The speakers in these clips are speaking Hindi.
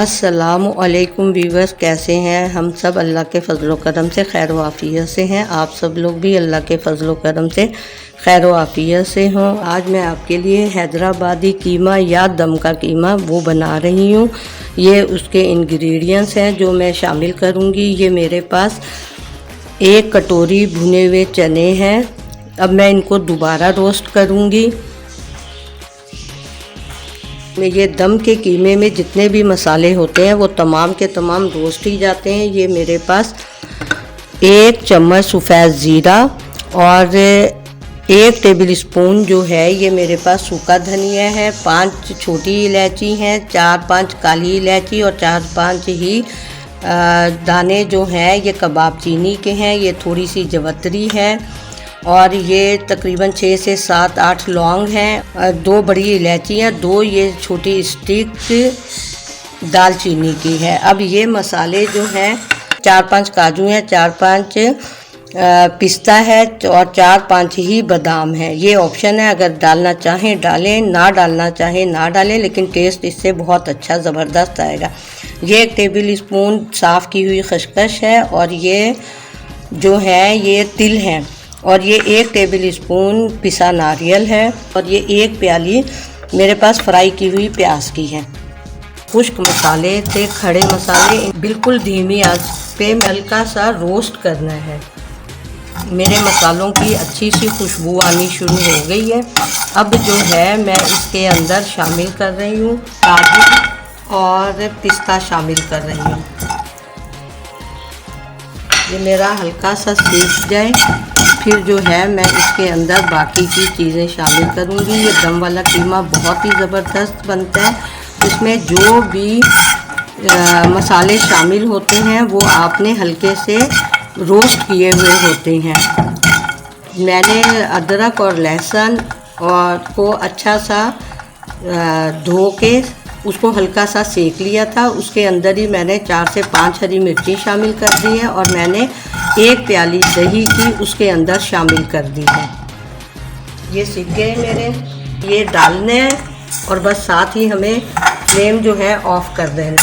अस्सलामु अलैकुम व्यूअर्स, कैसे हैं हम सब? अल्लाह के फ़ज़ल व करम से खैर व आफ़ियत से हैं। आप सब लोग भी अल्लाह के फ़ज़ल व करम से खैर व आफ़ियत से हों। आज मैं आपके लिए हैदराबादी कीमा या दम का कीमा वो बना रही हूँ। ये उसके इंग्रेडिएंट्स हैं जो मैं शामिल करूँगी। ये मेरे पास 1 कटोरी भुने हुए चने हैं। अब मैं इनको दोबारा रोस्ट करूँगी। ये दम के कीमे में जितने भी मसाले होते हैं वो तमाम के तमाम रोस्ट ही जाते हैं। ये मेरे पास 1 चम्मच सफ़ेद ज़ीरा और 1 टेबल स्पून जो है ये मेरे पास सूखा धनिया है, 5 छोटी इलायची हैं, 4-5 काली इलायची और 4-5 ही दाने जो हैं ये कबाब चीनी के हैं। ये थोड़ी सी जवतरी है और ये तकरीबन 6 से 7-8 लौंग हैं, 2 बड़ी इलायचियाँ, 2 ये छोटी स्टिक दालचीनी की है। अब ये मसाले जो हैं 4-5 काजू हैं, 4-5 पिस्ता है और 4-5 ही बादाम है। ये ऑप्शन है, अगर डालना चाहें डालें, ना डालना चाहें ना डालें, लेकिन टेस्ट इससे बहुत अच्छा ज़बरदस्त आएगा। ये 1 टेबल स्पून साफ़ की हुई खसखस है और ये जो है ये तिल हैं और ये 1 टेबल स्पून पिसा नारियल है और ये 1 प्याली मेरे पास फ्राई की हुई प्याज की है। खुश्क मसाले थे, खड़े मसाले बिल्कुल धीमी आंच पे हल्का सा रोस्ट करना है। मेरे मसालों की अच्छी सी खुशबू आनी शुरू हो गई है। अब जो है मैं इसके अंदर शामिल कर रही हूँ काजू और पिस्ता शामिल कर रही हूँ। ये मेरा हल्का सा सीख जाए फिर जो है मैं इसके अंदर बाकी की चीज़ें शामिल करूँगी। ये दम वाला कीमा बहुत ही ज़बरदस्त बनता है। इसमें जो भी मसाले शामिल होते हैं वो आपने हल्के से रोस्ट किए हुए होते हैं। मैंने अदरक और लहसुन और को अच्छा सा धो के उसको हल्का सा सेक लिया था। उसके अंदर ही मैंने 4 से 5 हरी मिर्ची शामिल कर दी है और मैंने 1 प्याली दही की उसके अंदर शामिल कर दी है। ये सीख गए मेरे, ये डालने हैं और बस साथ ही हमें फ्लेम जो है ऑफ कर देना।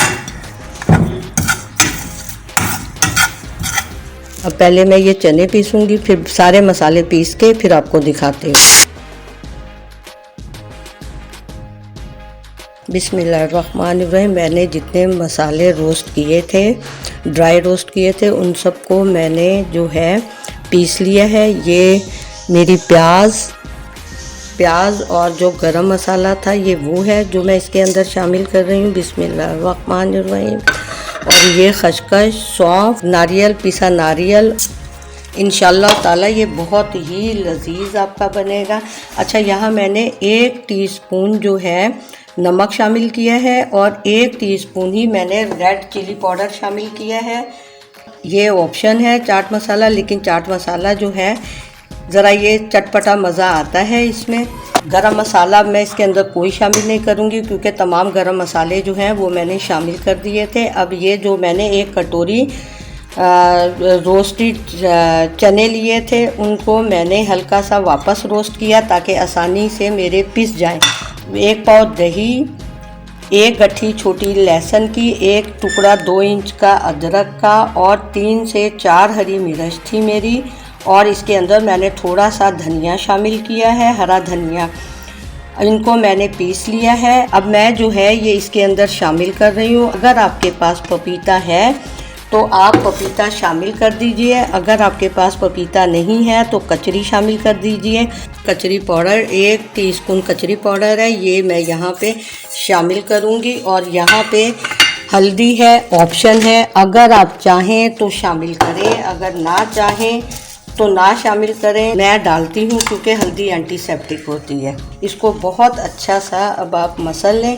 अब पहले मैं ये चने पीसूंगी, फिर सारे मसाले पीस के फिर आपको दिखाते हैं। बिस्मिल्लाहिर्रहमानिर्रहीम। मैंने जितने मसाले रोस्ट किए थे, ड्राई रोस्ट किए थे, उन सबको मैंने जो है पीस लिया है। ये मेरी प्याज और जो गरम मसाला था ये वो है जो मैं इसके अंदर शामिल कर रही हूँ। बिस्मिल्लाहिर्रहमानिर्रहीम। और ये खसखस, सौंफ, नारियल, पिसा नारियल। इंशाल्लाह ताला ये बहुत ही लजीज आपका बनेगा। अच्छा, यहाँ मैंने 1 टीस्पून जो है नमक शामिल किया है और 1 टीस्पून ही मैंने रेड चिली पाउडर शामिल किया है। ये ऑप्शन है चाट मसाला, लेकिन चाट मसाला जो है ज़रा ये चटपटा मज़ा आता है इसमें। गरम मसाला मैं इसके अंदर कोई शामिल नहीं करूँगी क्योंकि तमाम गरम मसाले जो हैं वो मैंने शामिल कर दिए थे। अब ये जो मैंने 1 कटोरी रोस्टेड चने लिए थे उनको मैंने हल्का सा वापस रोस्ट किया ताकि आसानी से मेरे पिस जाएं। 1 पाव दही, 1 गट्ठी छोटी लहसुन की, 1 टुकड़ा 2 इंच का अदरक का और 3 से 4 हरी मिर्च थी मेरी। और इसके अंदर मैंने थोड़ा सा धनिया शामिल किया है, हरा धनिया। इनको मैंने पीस लिया है। अब मैं जो है ये इसके अंदर शामिल कर रही हूँ। अगर आपके पास पपीता है तो आप पपीता शामिल कर दीजिए, अगर आपके पास पपीता नहीं है तो कचरी शामिल कर दीजिए। कचरी पाउडर 1 टीस्पून कचरी पाउडर है, ये मैं यहाँ पे शामिल करूँगी। और यहाँ पे हल्दी है, ऑप्शन है, अगर आप चाहें तो शामिल करें, अगर ना चाहें तो ना शामिल करें। मैं डालती हूँ क्योंकि हल्दी एंटीसेप्टिक होती है। इसको बहुत अच्छा सा अब आप मसल लें।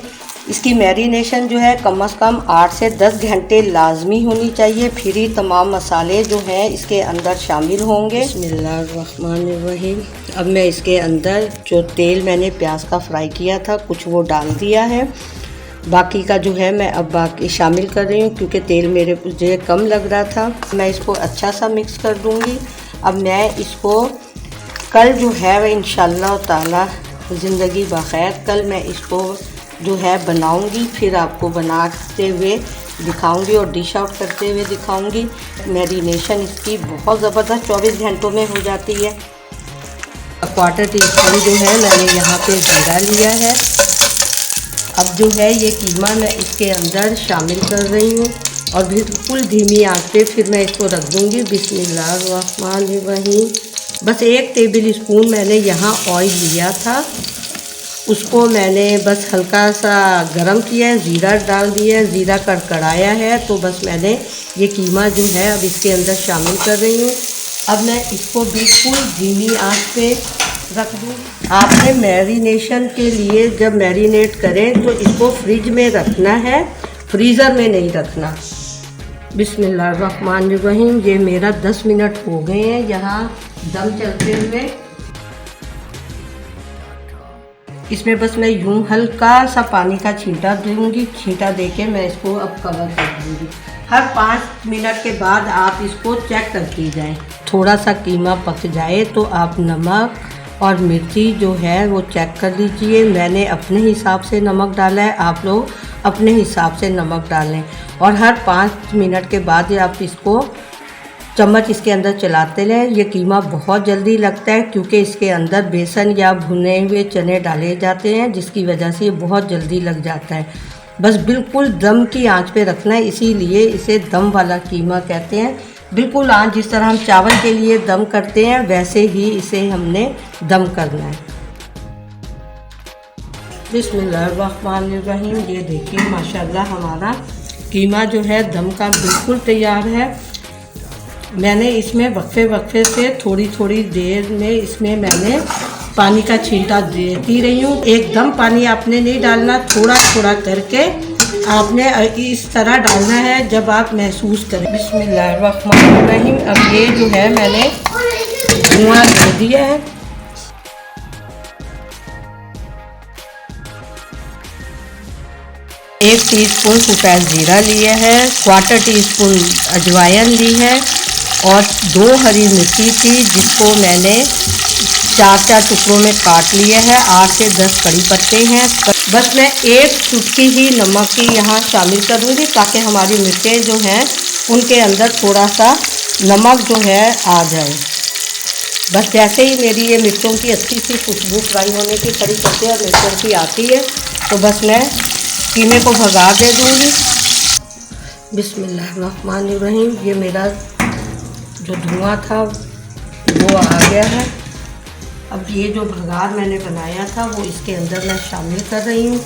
इसकी मैरिनेशन जो है कम से कम 8 से 10 घंटे लाजमी होनी चाहिए, फिर ही तमाम मसाले जो हैं इसके अंदर शामिल होंगे। बिस्मिल्लाहिर्रहमानिर्रहीम। अब मैं इसके अंदर जो तेल मैंने प्याज का फ्राई किया था कुछ वो डाल दिया है। बाकी का जो है मैं अब बाकी शामिल कर रही हूँ क्योंकि तेल मेरे मुझे कम लग रहा था। मैं इसको अच्छा सा मिक्स कर दूँगी। अब मैं इसको कल जो है इंशाल्लाह ताला ज़िंदगी बखैर कल मैं इसको जो है बनाऊंगी, फिर आपको बनाते हुए दिखाऊंगी और डिश आउट करते हुए दिखाऊंगी। मैरिनेशन इसकी बहुत ज़बरदस्त 24 घंटों में हो जाती है। 1/4 टीस्पून जो है मैंने यहाँ पे जीरा लिया है। अब जो है ये कीमा मैं इसके अंदर शामिल कर रही हूँ और बिल्कुल धीमी आंच पे फिर मैं इसको रख दूँगी। बिस्मिल्लाहिर्रहमानिर्रहीम। बस 1 टेबल स्पून मैंने यहाँ ऑयल लिया था, उसको मैंने बस हल्का सा गरम किया है, ज़ीरा डाल दिया है। ज़ीरा कड़कड़ाया है तो बस मैंने ये कीमा जो है अब इसके अंदर शामिल कर रही हूँ। अब मैं इसको बिल्कुल धीमी आंच पे रख दूँ। आपने मैरिनेशन के लिए जब मैरिनेट करें तो इसको फ्रिज में रखना है, फ्रीज़र में नहीं रखना। बिस्मिल्लाहिर्रहमानिर्रहीम। ये मेरा 10 मिनट हो गए हैं यहाँ दम चलते हुए। इसमें बस मैं यूँ हल्का सा पानी का छींटा दूँगी, छींटा देके मैं इसको अब कवर कर दूँगी। हर 5 मिनट के बाद आप इसको चेक करती जाएं। थोड़ा सा कीमा पक जाए तो आप नमक और मिर्ची जो है वो चेक कर लीजिए। मैंने अपने हिसाब से नमक डाला है, आप लोग अपने हिसाब से नमक डालें। और हर 5 मिनट के बाद आप इसको चम्मच इसके अंदर चलाते रहें। ये कीमा बहुत जल्दी लगता है क्योंकि इसके अंदर बेसन या भुने हुए चने डाले जाते हैं, जिसकी वजह से ये बहुत जल्दी लग जाता है। बस बिल्कुल दम की आंच पे रखना है, इसीलिए इसे दम वाला कीमा कहते हैं। बिल्कुल आंच जिस तरह हम चावल के लिए दम करते हैं वैसे ही इसे हमने दम करना है। बिस्मिल्लाहिर्रहमानिर्रहीम। ये देखिए माशाल्लाह हमारा कीमा जो है दम का बिल्कुल तैयार है। मैंने इसमें वक्फे से थोड़ी थोड़ी देर में इसमें मैंने पानी का छींटा देती रही हूँ। एकदम पानी आपने नहीं डालना, थोड़ा थोड़ा करके आपने इस तरह डालना है जब आप महसूस करें। बिस्मिल्लाहिर्रहमानिर्रहीम। अब ये जो है मैंने धुआं दे दिया है। एक टीस्पून सफ़ेद ज़ीरा लिया है, 1/4 टीस्पून अजवाइन ली है और 2 हरी मिर्ची थी जिसको मैंने 4-4 टुकड़ों में काट लिया है। 8 से 10 कड़ी पत्ते हैं। बस मैं 1 चुटकी ही नमक की यहाँ शामिल करूँगी ताकि हमारी मिर्चें जो हैं उनके अंदर थोड़ा सा नमक जो है आ जाए। बस जैसे ही मेरी ये मिर्चों की अच्छी सी खुशबू फ्राई होने की, कड़ी पत्ते और मिर्चों की आती है तो बस मैं कीमे को भगा दे दूँगी। बिस्मिल्लाहिर्रहमानिर्रहीम। ये मेरा जो धुआं था वो आ गया है। अब ये जो भगार मैंने बनाया था वो इसके अंदर मैं शामिल कर रही हूँ।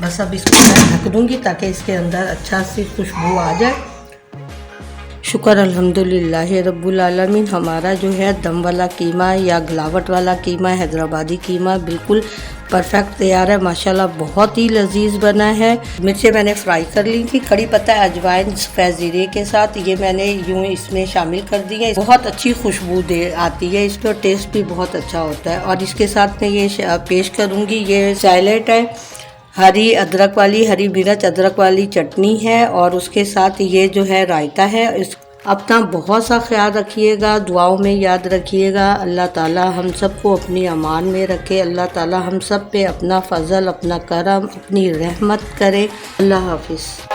बस अब इसको मैं ढक दूँगी ताकि इसके अंदर अच्छा सी खुशबू आ जाए। शुक्र अल्हम्दुलिल्लाह रब्बुल आलमीन। हमारा जो है दम वाला कीमा या गलावट वाला कीमा, हैदराबादी कीमा बिल्कुल परफेक्ट तैयार है। माशाल्लाह बहुत ही लजीज बना है। मिर्चें मैंने फ्राई कर ली थी, कड़ी पत्ता अजवाइन सफ़ेद ज़ीरे के साथ ये मैंने यूँ इसमें शामिल कर दी है। बहुत अच्छी खुशबू दे आती है इसमें, टेस्ट भी बहुत अच्छा होता है। और इसके साथ मैं ये पेश करूँगी, ये सैलेड है, हरी अदरक वाली, हरी मिर्च अदरक वाली चटनी है और उसके साथ ये जो है रायता है। अपना बहुत सा ख्याल रखिएगा, दुआओं में याद रखिएगा। अल्लाह ताला हम सबको अपनी अमान में रखे। अल्लाह ताला हम सब पे अपना फ़ज़ल, अपना करम, अपनी रहमत करे। अल्लाह हाफ़िज़।